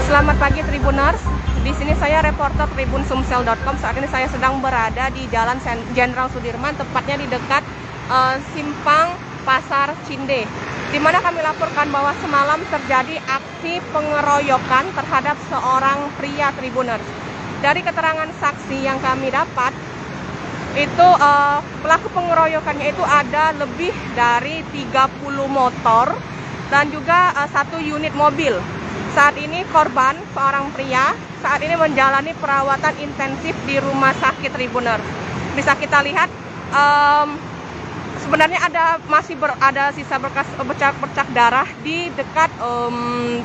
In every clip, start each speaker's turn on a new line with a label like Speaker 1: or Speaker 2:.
Speaker 1: Selamat pagi Tribuners. Di sini saya reporter tribunsumsel.com. Saat ini saya sedang berada di Jalan Jenderal Sudirman, tepatnya di dekat simpang Pasar Cinde, di mana kami laporkan bahwa semalam terjadi aksi pengeroyokan terhadap seorang pria Tribuners. Dari keterangan saksi yang kami dapat, itu pelaku pengeroyokannya itu ada lebih dari 30 motor dan juga 1 unit mobil. Saat ini korban, seorang pria, saat ini menjalani perawatan intensif di rumah sakit Tribuners. Bisa kita lihat, sebenarnya ada sisa bekas bercak darah di dekat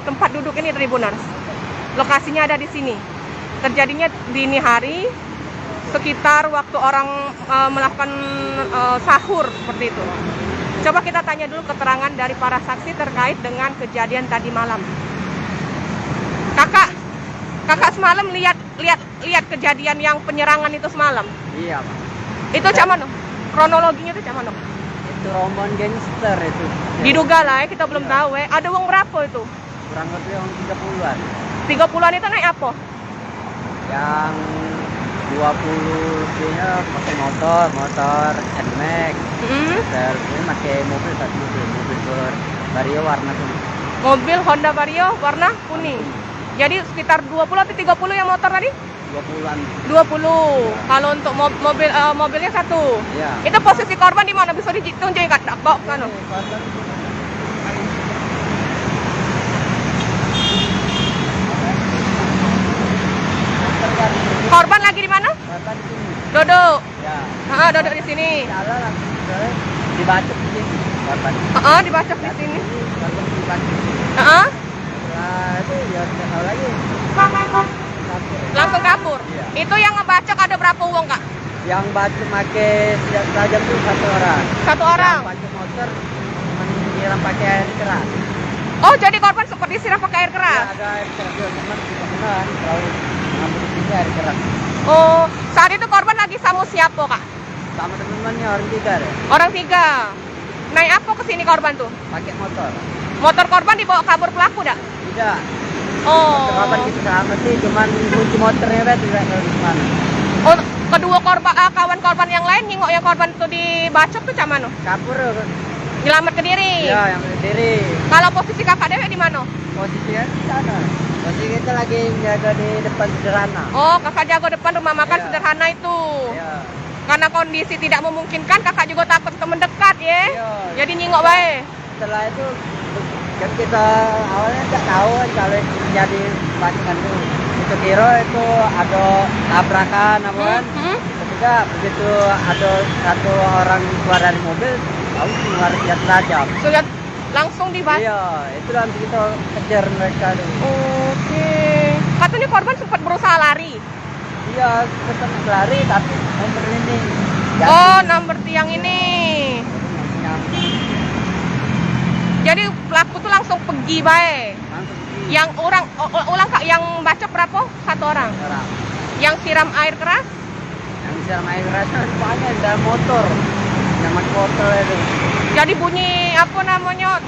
Speaker 1: tempat duduk ini Tribuners. Lokasinya ada di sini. Terjadinya dini hari, sekitar waktu orang melakukan sahur seperti itu. Coba kita tanya dulu keterangan dari para saksi terkait dengan kejadian tadi malam. Kakak semalam lihat kejadian yang penyerangan itu semalam?
Speaker 2: Iya, Pak.
Speaker 1: Itu cak mana? Kronologinya itu cak mana?
Speaker 2: Itu rombongan gangster itu.
Speaker 1: Diduga lah ya, kita belum tahu ya. Ada uang berapa itu?
Speaker 2: Kurang lebih uang 30-an.
Speaker 1: 30-an itu naik apa?
Speaker 2: Yang 20 lebihnya pakai motor NMAX. Dan ini pakai mobil Vario warna kuning.
Speaker 1: Mobil Honda Vario warna kuning. Jadi sekitar 20 atau 30 yang motor tadi?
Speaker 2: 20-an.
Speaker 1: 20. Kalau untuk mobilnya 1.
Speaker 2: Iya.
Speaker 1: Itu posisi korban di mana? Bisa ditunjuk kan? Kok kan? Korban lagi di mana?
Speaker 2: Korban di sini.
Speaker 1: Duduk.
Speaker 2: Ya.
Speaker 1: Duduk di sini.
Speaker 2: Jalan langsung dibacok di sini. Korban.
Speaker 1: Dibacok di sini.
Speaker 2: Korban dibacok. Nah, itu ya tidak tahu lagi.
Speaker 1: Langsung kabur.
Speaker 2: Iya.
Speaker 1: Itu yang ngebacok ada berapa uang, Kak?
Speaker 2: Yang bacok pakai senjata tajam itu 1 orang.
Speaker 1: 1 orang.
Speaker 2: Yang bacok motor menyiram pakai air keras.
Speaker 1: Oh, jadi korban sempat disiram pakai air keras?
Speaker 2: Ya, ada air keras juga, cuman kebetulan terlalu ngambil di sini air keras.
Speaker 1: Oh, saat itu korban lagi sama siapa, Kak?
Speaker 2: Sama teman-temannya orang 3 deh.
Speaker 1: Orang 3. Naik apa ke sini korban tuh?
Speaker 2: Pakai motor.
Speaker 1: Motor korban dibawa kabur pelaku dak?
Speaker 2: Tidak.
Speaker 1: Oh.
Speaker 2: Korban kita sama sih, cuman kunci motornya tidak tahu di mana.
Speaker 1: Oh, kedua korban kawan korban yang lain nyingok yang korban tuh dibacok tuh cak mana?
Speaker 2: Kabur.
Speaker 1: Nyelamat ke diri.
Speaker 2: Iya, yang berdiri.
Speaker 1: Kalau posisi kakak dewe di mana?
Speaker 2: Posisinya di sana. Posisi kita lagi jaga di depan sederhana.
Speaker 1: Oh, kakak jago depan rumah makan
Speaker 2: Iya.
Speaker 1: sederhana itu.
Speaker 2: Iya.
Speaker 1: Karena kondisi tidak memungkinkan, kakak juga takut ke mendekat ya.
Speaker 2: Iya.
Speaker 1: Jadi nyingok bae.
Speaker 2: Setelah itu kan kita awalnya nggak tahu kalau jadi bacaan itu. Itu kira itu ada tabrakan apa kan. Ketika begitu ada 1 orang keluar dari mobil, tahu keluar senjata tajam.
Speaker 1: Sudah langsung dibacok.
Speaker 2: Iya, itu langsung kita kejar mereka dulu.
Speaker 1: Oke. Katanya korban sempat berusaha lari.
Speaker 2: Iya, tetap lari tapi nomor ini.
Speaker 1: Oh, nomor tiang ini. Jadi pelaku tuh langsung pergi bae.
Speaker 2: Langsung pergi.
Speaker 1: Yang ulang Kak, yang bacok berapa? 1 orang.
Speaker 2: Orang.
Speaker 1: Yang siram air keras?
Speaker 2: Yang siram air keras banyak ada motor. Yang motor itu.
Speaker 1: Jadi bunyi apa namanya?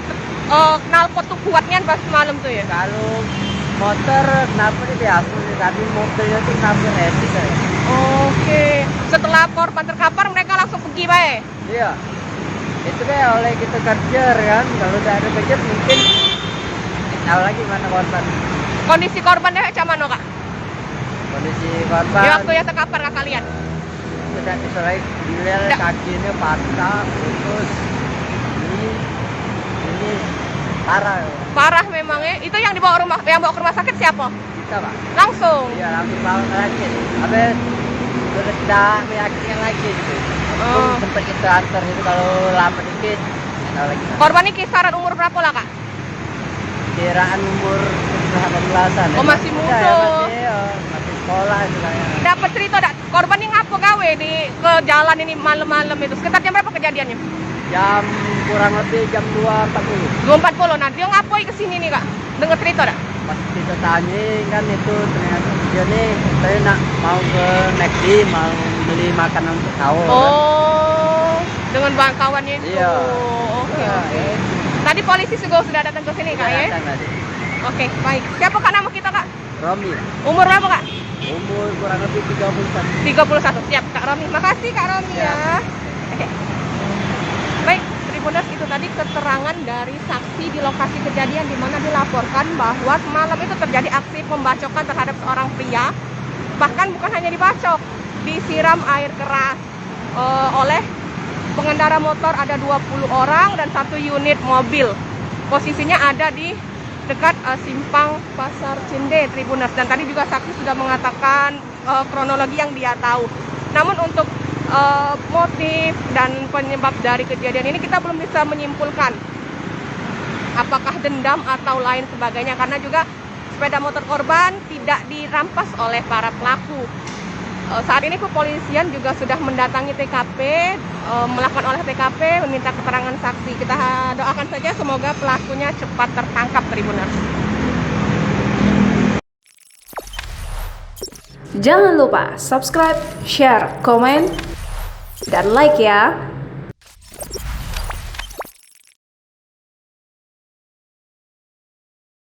Speaker 1: Knalpot tuh kuatnya pas malam tuh ya.
Speaker 2: Kalau motor kenapa dia biasa, tapi mobilnya tuh kenapa resik ya.
Speaker 1: Oke. Setelah korban terkapar mereka langsung pergi bae.
Speaker 2: Iya. Itu kayak oleh kita kejar kan, kalau udah ada kejar mungkin tahu lagi mana korban.
Speaker 1: Kondisi korbannya macam mana Kak?
Speaker 2: Kondisi korban.
Speaker 1: Di waktu yang terkapar Kakak lihat?
Speaker 2: Sudah diselai, dilihat kakinya patah, putus. Ini parah.
Speaker 1: Parah memang ya. Itu yang bawa ke rumah sakit siapa?
Speaker 2: Kita Pak.
Speaker 1: Langsung.
Speaker 2: Iya langsung bawa lagi. Habis sudah tidak meyakinkan lagi gitu.
Speaker 1: Oh.
Speaker 2: Sempat kita antar itu kalau lama dikit. Tahu lagi.
Speaker 1: Korban ini kisaran umur berapa lah Kak?
Speaker 2: Kiraan umur 18-an.
Speaker 1: Oh, masih muda.
Speaker 2: Masih sekolah itu kayak.
Speaker 1: Dapat cerita dak korban ini ngapa gawe ke jalan ini malam-malam itu? Sekitar jam berapa kejadiannya?
Speaker 2: Jam kurang lebih jam 2.40.
Speaker 1: 2.40. Nah, dia ngapain ke sini nih, Kak? Dengar cerita dak?
Speaker 2: Pas kita tanya kan itu ternyata dia nih saya nak mau ke McD, mau beli makanan untuk tawon.
Speaker 1: Oh, dengan kawannya itu.
Speaker 2: Iya.
Speaker 1: Oke,
Speaker 2: Iya,
Speaker 1: oke.
Speaker 2: iya.
Speaker 1: Tadi polisi juga sudah datang ke sini, Kak, ya?
Speaker 2: Datang tadi.
Speaker 1: Oke, baik. Siapa Kak nama kita, Kak?
Speaker 2: Romi,
Speaker 1: Umur berapa, Kak?
Speaker 2: umur kurang lebih 31.
Speaker 1: 31. Siap, Kak Romi. Makasih, Kak Romi ya. Oke. Baik, Tribuners, itu tadi keterangan dari saksi di lokasi kejadian di mana dilaporkan bahwa semalam itu terjadi aksi pembacokan terhadap seorang pria. Bahkan bukan hanya dibacok, disiram air keras oleh pengendara motor, ada 20 orang dan 1 unit mobil. Posisinya ada di dekat simpang Pasar Cinde, Tribuners. Dan tadi juga saksi sudah mengatakan kronologi yang dia tahu. Namun untuk motif dan penyebab dari kejadian ini kita belum bisa menyimpulkan apakah dendam atau lain sebagainya, karena juga sepeda motor korban tidak dirampas oleh para pelaku. Saat ini kepolisian juga sudah mendatangi TKP, melakukan olah TKP, meminta keterangan saksi. Kita doakan saja semoga pelakunya cepat tertangkap, Tribuners.
Speaker 3: Jangan lupa subscribe, share, komen, dan like ya.